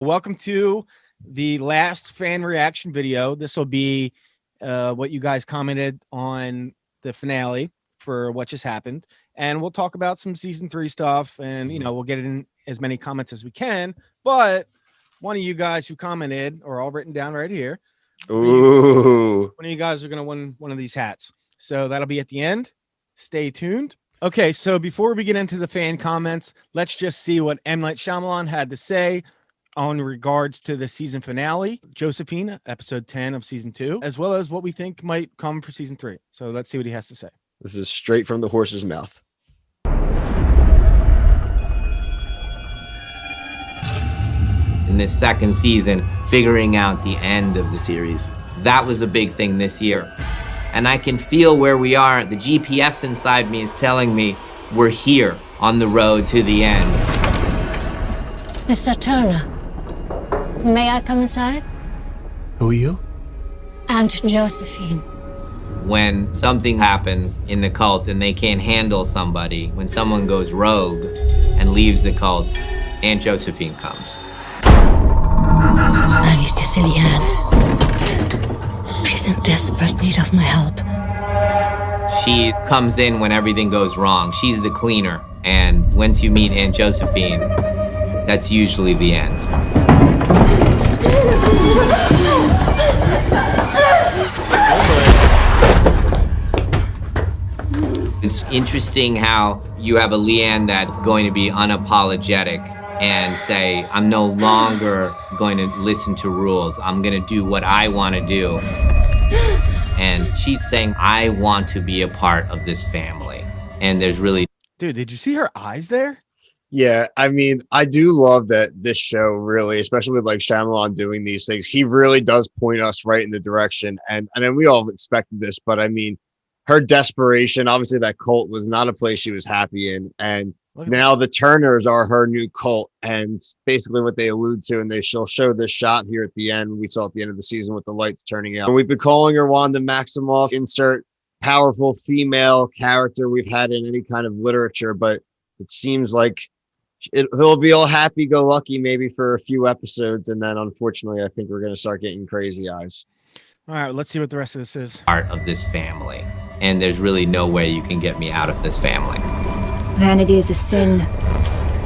Welcome to the last fan reaction video. This will be what you guys commented on the finale for what just happened. And we'll talk about some season 3 stuff, and we'll get in as many comments as we can. But one of you guys who commented, or all written down right here, Ooh. one of you guys are going to win one of these hats. So that'll be at the end. Stay tuned. Okay, so before we get into the fan comments, let's just see what M. Night Shyamalan had to say on regards to the season finale, Josephine, episode 10 of season 2, as well as what we think might come for season 3. So let's see what he has to say. This is straight from the horse's mouth. In this second season, figuring out the end of the series. That was a big thing this year. And I can feel where we are. The GPS inside me is telling me we're here on the road to the end. Mr. Turner, may I come inside? Who are you? Aunt Josephine. When something happens in the cult and they can't handle somebody, when someone goes rogue and leaves the cult, Aunt Josephine comes. I need to see Leanne. She's in desperate need of my help. She comes in when everything goes wrong. She's the cleaner. And once you meet Aunt Josephine, that's usually the end. It's interesting how you have a Leanne that's going to be unapologetic and say, I'm no longer going to listen to rules. I'm going to do what I want to do. And she's saying, I want to be a part of this family. And there's really... Dude, did you see her eyes there? Yeah, I mean, I do love that this show really, especially with like Shyamalan doing these things, he really does point us right in the direction. And then we all expected this, but I mean, her desperation, obviously that cult was not a place she was happy in. And now the Turners are her new cult. And basically what they allude to, and she'll show this shot here at the end. We saw at the end of the season with the lights turning out. And we've been calling her Wanda Maximoff, insert powerful female character we've had in any kind of literature, but it seems like it'll be all happy-go-lucky maybe for a few episodes, and then unfortunately I think we're going to start getting crazy eyes. All right, let's see what the rest of this is. Part of this family, and there's really no way you can get me out of this family. Vanity is a sin,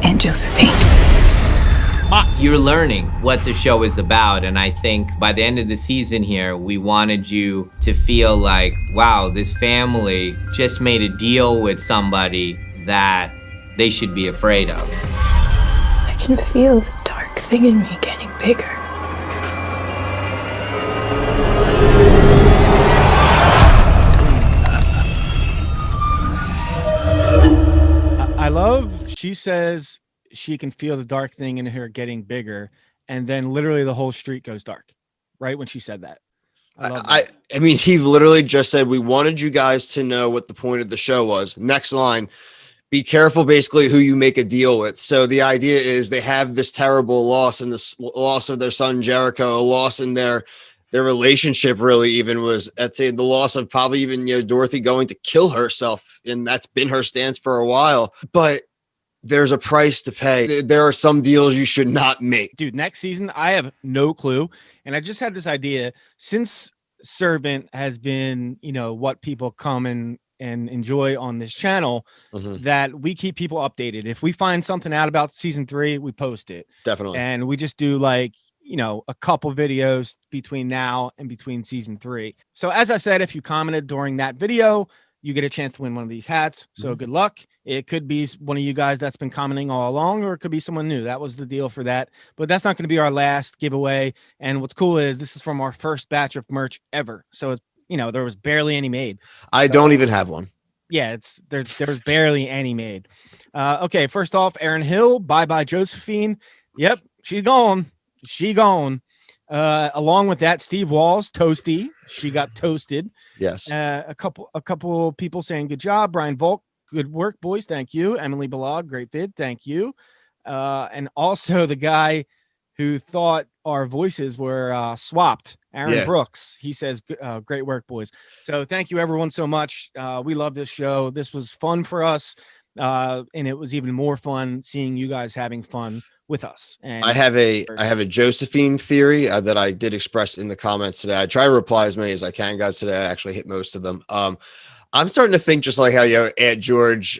Aunt Josephine. You're learning what the show is about, and I think by the end of the season here, we wanted you to feel like, wow, this family just made a deal with somebody that they should be afraid of. I can feel the dark thing in me getting bigger. I love, she says she can feel the dark thing in her getting bigger, and then literally the whole street goes dark right when she said that. I mean, he literally just said, we wanted you guys to know what the point of the show was. Next line, be careful basically who you make a deal with. So the idea is they have this terrible loss, and the loss of their son Jericho, a loss in their relationship really even was, I'd say, the loss of probably even Dorothy going to kill herself, and that's been her stance for a while. But there's a price to pay. There are some deals you should not make. Dude, next season I have no clue, and I just had this idea, since Servant has been what people come and enjoy on this channel, that we keep people updated. If we find something out about season 3, we post it. Definitely. And we just do like a couple videos between now and between season 3. So as I said, if you commented during that video, you get a chance to win one of these hats. So good luck. It could be one of you guys that's been commenting all along, or it could be someone new. That was the deal for that. But that's not going to be our last giveaway. And what's cool is this is from our first batch of merch ever. So it's, there was barely any made. I don't even have one. Yeah, there's barely any made. Okay, first off, Aaron Hill, bye Josephine. Yep, she's gone. She gone. Along with that, Steve Walls, Toasty. She got toasted. Yes. A couple people saying good job. Brian Volk, good work, boys. Thank you. Emily Balog, great vid. Thank you. And also the guy who thought our voices were swapped. Aaron Yeah. Brooks, he says, great work, boys. So thank you, everyone, so much. We love this show. This was fun for us. And it was even more fun seeing you guys having fun with us. And I have a Josephine theory that I did express in the comments today. I try to reply as many as I can, guys. Today I actually hit most of them. I'm starting to think just like how Aunt George,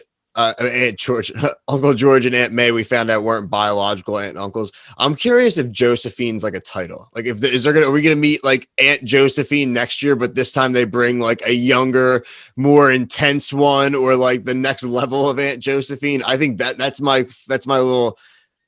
Uncle George and Aunt May, we found out weren't biological aunt and uncles. I'm curious if Josephine's like a title. Like, are we gonna meet like Aunt Josephine next year, but this time they bring like a younger, more intense one, or like the next level of Aunt Josephine? I think that's my little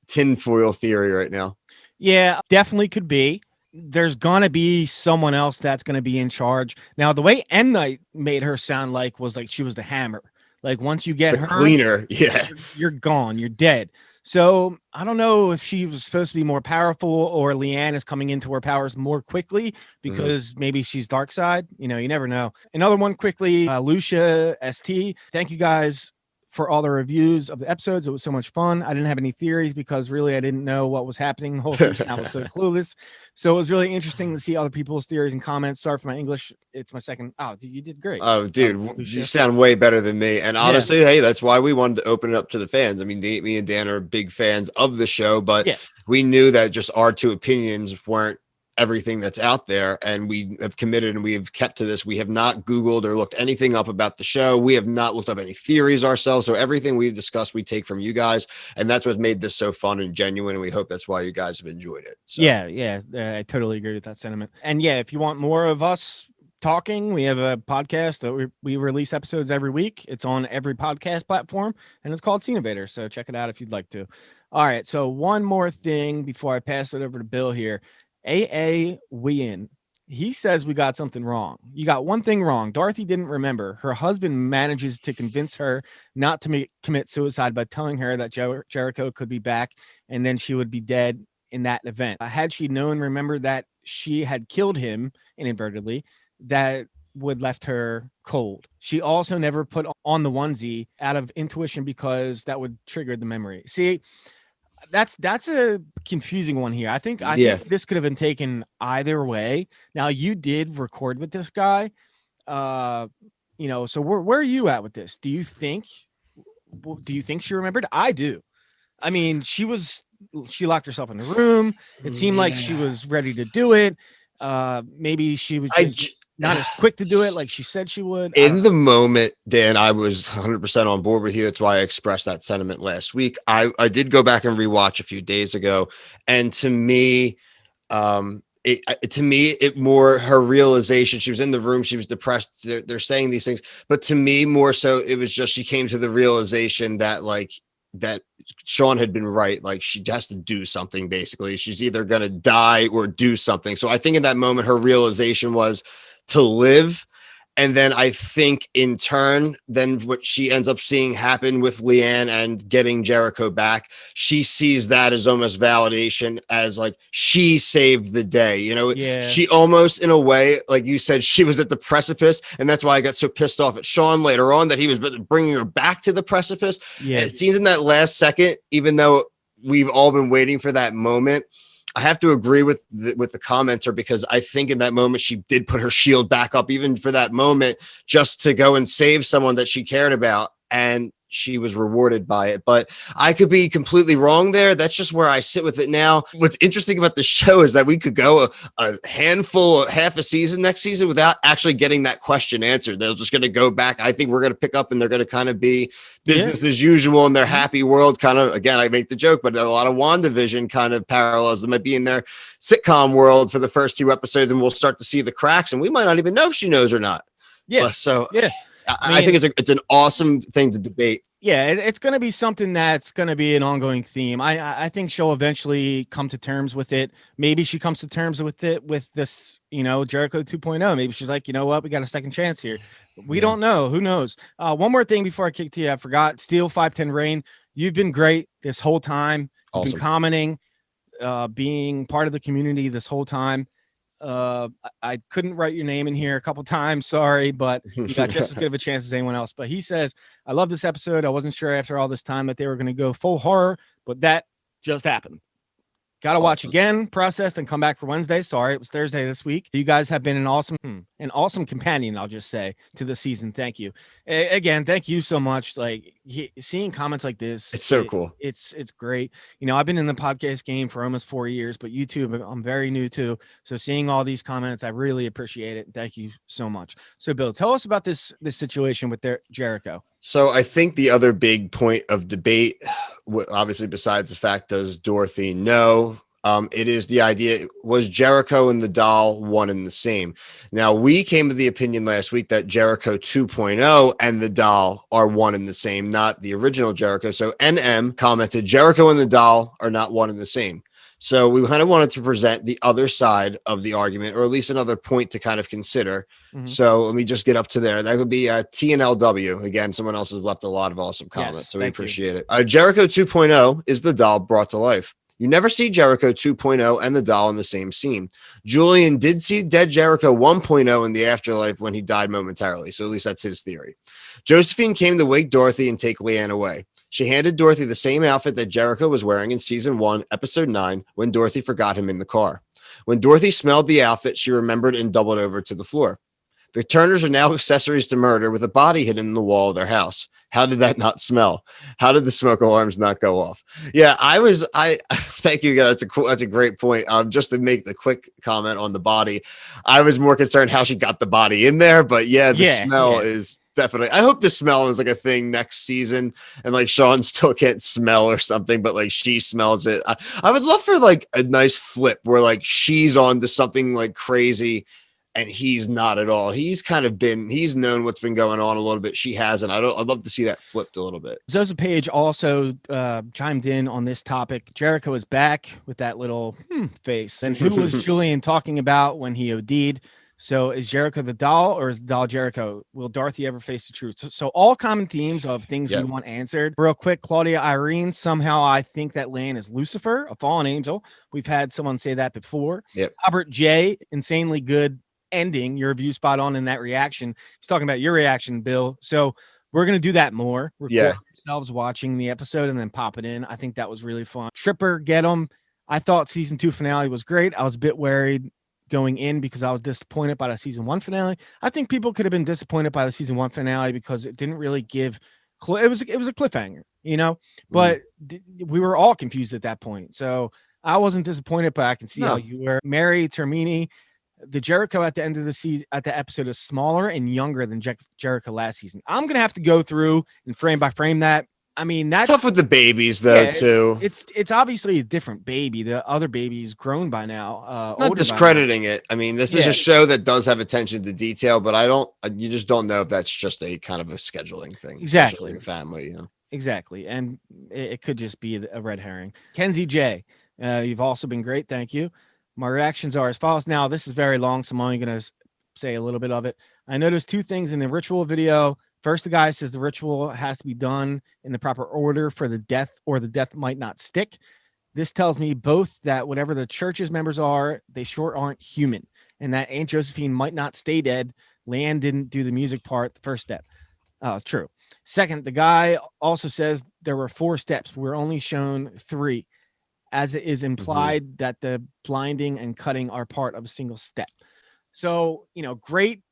tinfoil theory right now. Yeah, definitely could be. There's gonna be someone else that's gonna be in charge. Now, the way M. Night made her sound like was like she was the hammer. Like once you get The her cleaner, yeah, you're gone, you're dead. So I don't know if she was supposed to be more powerful or Leanne is coming into her powers more quickly because maybe she's dark side. You know, you never know. Another one quickly, Lucia ST. Thank you guys for all the reviews of the episodes. It was so much fun. I didn't have any theories because really I didn't know what was happening the whole season. I was so clueless. So it was really interesting to see other people's theories and comments. Sorry for my English. It's my second. Oh, you did great. Oh, dude, you sound way better than me. And honestly, hey, that's why we wanted to open it up to the fans. I mean, me and Dan are big fans of the show, but we knew that just our two opinions weren't everything that's out there, and we have committed and we have kept to this. We have not Googled or looked anything up about the show. We have not looked up any theories ourselves. So everything we've discussed, we take from you guys, and that's what made this so fun and genuine. And we hope that's why you guys have enjoyed it. So. Yeah, I totally agree with that sentiment. And yeah, if you want more of us talking, we have a podcast that we release episodes every week. It's on every podcast platform, and it's called Invaders. So check it out if you'd like to. All right, so one more thing before I pass it over to Bill here. AA Wien. He says we got something wrong. You got one thing wrong. Dorothy didn't remember. Her husband manages to convince her not to commit suicide by telling her that Jericho could be back and then she would be dead in that event. Had she remembered that she had killed him inadvertently, that would left her cold. She also never put on the onesie out of intuition because that would trigger the memory. See, that's a confusing one here. I think this could have been taken either way. Now, you did record with this guy, so where are you at with this? Do you think she remembered? I do. I mean, she locked herself in the room. It seemed like she was ready to do it. Maybe she was not as quick to do it like she said she would. In the moment, Dan, I was 100% on board with you. That's why I expressed that sentiment last week. I did go back and rewatch a few days ago, and to me, it more her realization. She was in the room. She was depressed. They're saying these things, but to me, more so, it was just she came to the realization that that Sean had been right. Like, she has to do something. Basically, she's either going to die or do something. So I think in that moment, her realization was to live. And then I think in turn, then what she ends up seeing happen with Leanne and getting Jericho back, she sees that as almost validation, as like she saved the day. She almost, in a way, like you said, she was at the precipice. And that's why I got so pissed off at Sean later on, that he was bringing her back to the precipice. Yeah. And it seems in that last second, even though we've all been waiting for that moment, I have to agree with the commenter, because I think in that moment she did put her shield back up, even for that moment, just to go and save someone that she cared about, and she was rewarded by it. But I could be completely wrong there. That's just where I sit with it now. What's interesting about the show is that we could go a handful, half a season next season without actually getting that question answered. They're just going to go back. I think we're going to pick up and they're going to kind of be business as usual in their happy world. Kind of, again, I make the joke, but a lot of WandaVision kind of parallels. They might be in their sitcom world for the first 2 episodes, and we'll start to see the cracks, and we might not even know if she knows or not. Yeah. I think it's an awesome thing to debate. Yeah, it's going to be something that's going to be an ongoing theme. I think she'll eventually come to terms with it. Maybe she comes to terms with it with this, Jericho 2.0. Maybe she's like, you know what, we got a second chance here. We don't know. Who knows? One more thing before I kick to you, I forgot. Steel 510 Rain, you've been great this whole time. You've been commenting, being part of the community this whole time. I couldn't write your name in here a couple times, sorry, but you got just as good of a chance as anyone else. But he says, I love this episode. I wasn't sure after all this time that they were going to go full horror, but that just happened. Got to watch Awesome. again, process, and come back for Wednesday. Sorry, it was Thursday this week. You guys have been an awesome companion, I'll just say, to the season. Thank you. Again, thank you so much. Like seeing comments like this, It's so cool. It's great. You know, I've been in the podcast game for almost 4 years, but YouTube, I'm very new to. So seeing all these comments, I really appreciate it. Thank you so much. So Bill, tell us about this situation with Jericho. So I think the other big point of debate, obviously besides the fact, does Dorothy know? It is the idea, was Jericho and the doll one and the same? Now, we came to the opinion last week that Jericho 2.0 and the doll are one and the same, not the original Jericho. So NM commented, Jericho and the doll are not one and the same. So we kind of wanted to present the other side of the argument, or at least another point to kind of consider. Mm-hmm. So let me just get up to there. That would be TNLW. Again, someone else has left a lot of awesome comments, yes, so we appreciate it. Jericho 2.0 is the doll brought to life. You never see Jericho 2.0 and the doll in the same scene. Julian did see dead Jericho 1.0 in the afterlife when he died momentarily, so at least that's his theory. Josephine came to wake Dorothy and take Leanne away. She handed Dorothy the same outfit that Jericho was wearing in season 1, episode 9, when Dorothy forgot him in the car. When Dorothy smelled the outfit, she remembered and doubled over to the floor. The Turners are now accessories to murder with a body hidden in the wall of their house. How did that not smell? How did the smoke alarms not go off? Yeah, I thank you. That's a great point. Just to make the quick comment on the body, I was more concerned how she got the body in there, but the smell is definitely. I hope the smell is like a thing next season, and like Sean still can't smell or something, but like she smells it. I would love for like a nice flip where like she's on to something like crazy and he's not at all. He's known what's been going on a little bit. She hasn't. I'd love to see that flipped a little bit. Zosa Page also chimed in on this topic. Jericho is back with that little face. And who was Julian talking about when he OD'd? So is Jericho the doll, or is the doll Jericho? Will Dorothy ever face the truth? So all common themes of things we want answered. Real quick, Claudia Irene, somehow I think that Lan is Lucifer, a fallen angel. We've had someone say that before. Yep. Albert J, insanely good ending. Your review spot on in that reaction. He's talking about your reaction, Bill. So we're going to do that more. Record ourselves watching the episode and then pop it in. I think that was really fun. Tripper, get him. I thought season 2 finale was great. I was a bit worried going in because I was disappointed by the season 1 finale. I think people could have been disappointed by the season 1 finale because it didn't really give it was a cliffhanger, you know, but we were all confused at that point. So I wasn't disappointed, but I can see how you were. Mary Termini, the Jericho at the end of the season, at the episode, is smaller and younger than Jericho last season. I'm going to have to go through and frame by frame that. I mean, that's tough with the babies, though, too. It's obviously a different baby. The other baby's grown by now. Not discrediting it. I mean, this is a show that does have attention to detail, but you just don't know if that's just a kind of a scheduling thing. Exactly. A family, you know. Exactly. And it could just be a red herring. Kenzie J, you've also been great. Thank you. My reactions are as follows. Now, this is very long, so I'm only going to say a little bit of it. I noticed 2 things in the ritual video. First, the guy says the ritual has to be done in the proper order for the death, or the death might not stick. This tells me both that whatever the church's members are, they sure aren't human, and that Aunt Josephine might not stay dead. Leanne didn't do the music part, the first step. True. Second, the guy also says there were 4 steps. We're only shown 3, as it is implied that the blinding and cutting are part of a single step. So, you know, great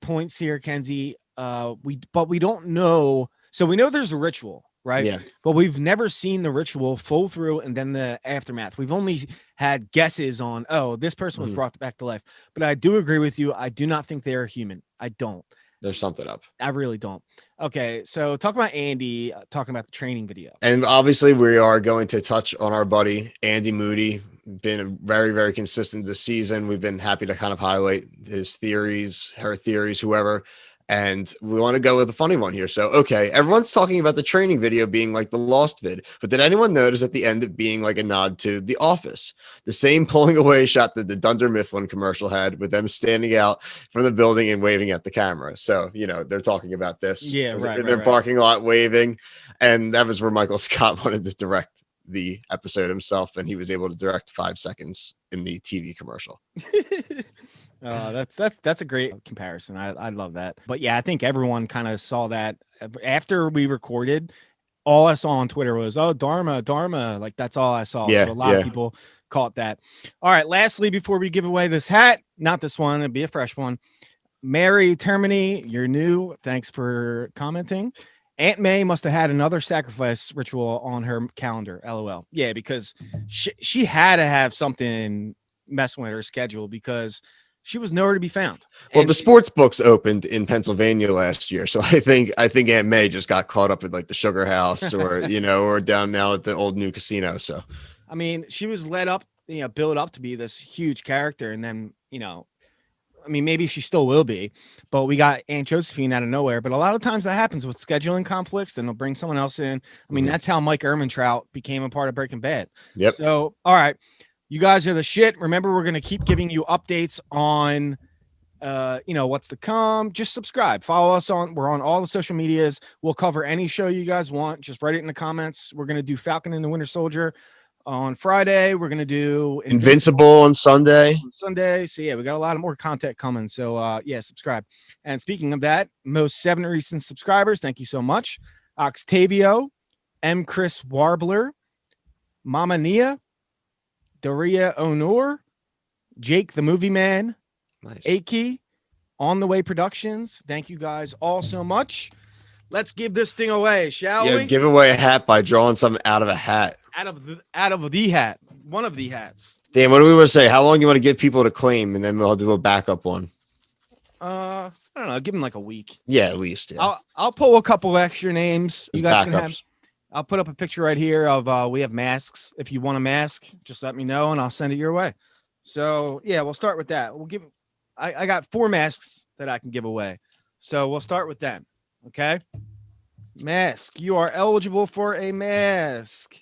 points here, Kenzie. We don't know. So we know there's a ritual, right? Yeah. But we've never seen the ritual full through and then the aftermath. We've only had guesses on, this person was brought back to life. But I do agree with you. I do not think they are human. I don't. There's something up. I really don't. Okay, so talk about Andy talking about the training video. And obviously we are going to touch on our buddy, Andy Moody. Been very, very consistent this season. We've been happy to kind of highlight his theories, her theories, whoever. And we want to go with a funny one here. So, okay, everyone's talking about the training video being like the Lost vid, but did anyone notice at the end it being like a nod to The Office? The same pulling away shot that the Dunder Mifflin commercial had, with them standing out from the building and waving at the camera. So, you know, they're talking about this. Yeah, right. In their parking lot waving. And that was where Michael Scott wanted to direct the episode himself, and he was able to direct 5 seconds in the TV commercial. That's a great comparison. I love that. But yeah, I think everyone kind of saw that after we recorded. all I saw on Twitter was, oh, Dharma. Like, that's all I saw. Yeah, So a lot of yeah. people caught that. All right. Lastly, before we give away this hat, not this one, it'd be a fresh one. Mary Termini, you're new. Thanks for commenting. Aunt May must have had another sacrifice ritual on her calendar. LOL. Yeah, because she had to have something messing with her schedule because she was nowhere to be found. Well, And the sports books opened in Pennsylvania last year, so I think Aunt May just got caught up at like the Sugar House, or or down now at the old new casino. So, I mean, she was led up, built up to be this huge character, and then I mean, maybe she still will be, but we got Aunt Josephine out of nowhere. But a lot of times that happens with scheduling conflicts, then they'll bring someone else in. I mean, that's how Mike Ehrmantraut became a part of Breaking Bad. Yep. So, all right, you guys are the shit. Remember, we're going to keep giving you updates on, what's to come. Just subscribe, follow us we're on all the social medias. We'll cover any show you guys want. Just write it in the comments. We're going to do Falcon and the Winter Soldier on Friday. We're going to do Invincible on Sunday. So yeah, we got a lot of more content coming. So yeah, subscribe. And speaking of that, most 7 recent subscribers, thank you so much. Octavio, M. Chris Warbler, Mama Nia, Doria Honor, Jake the Movie Man, Nice. Aki, On the Way Productions. Thank you guys all so much. Let's give this thing away, shall we? Give away a hat by drawing something out of a hat. Out of the hat, one of the hats. Dan, what do we want to say? How long you want to give people to claim, and then we'll do a backup one? I don't know. Give them like a week. Yeah, at least. Yeah. I'll pull a couple extra names. You guys backups. can have. I'll put up a picture right here of we have masks. If you want a mask, just let me know and I'll send it your way. So yeah, we'll start with that. We'll give. I got 4 masks that I can give away. So we'll start with them. Okay. Mask. You are eligible for a mask.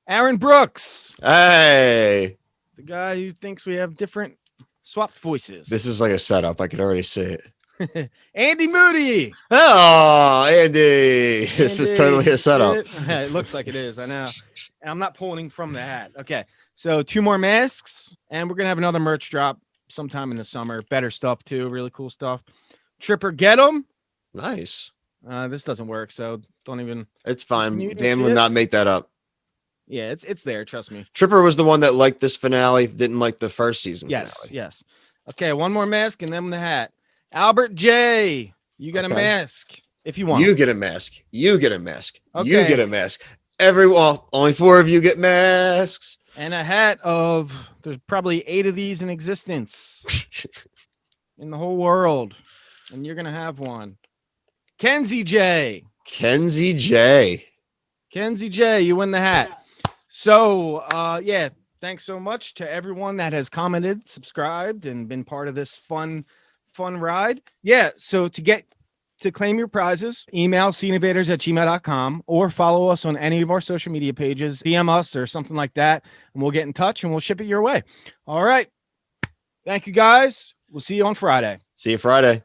Aaron Brooks. Hey. The guy who thinks we have different swapped voices. This is like a setup. I can already see it. Andy Moody. Oh, Andy. This is totally a setup. It looks like it is. I know. And I'm not pulling from the hat. Okay. So 2 more masks, and we're going to have another merch drop sometime in the summer. Better stuff, too. Really cool stuff. Tripper Get 'em. Nice. This doesn't work, so don't even. It's fine. Can you even Dan see would it? not make that up. Yeah, it's there. Trust me. Tripper was the one that liked this finale, didn't like the first season finale. Yes. Okay, one more mask and then the hat. Albert J. You got a mask if you want. You get a mask. You get a mask. Okay. You get a mask. Only 4 of you get masks. And a hat of, there's probably 8 of these in existence in the whole world. And you're going to have one. Kenzie J. Kenzie J. Kenzie J, you win the hat. So, yeah, thanks so much to everyone that has commented, subscribed, and been part of this fun ride. Yeah, so to claim your prizes, email sceneinvaders@gmail.com or follow us on any of our social media pages, DM us or something like that, and we'll get in touch and we'll ship it your way. All right. Thank you, guys. We'll see you on Friday. See you Friday.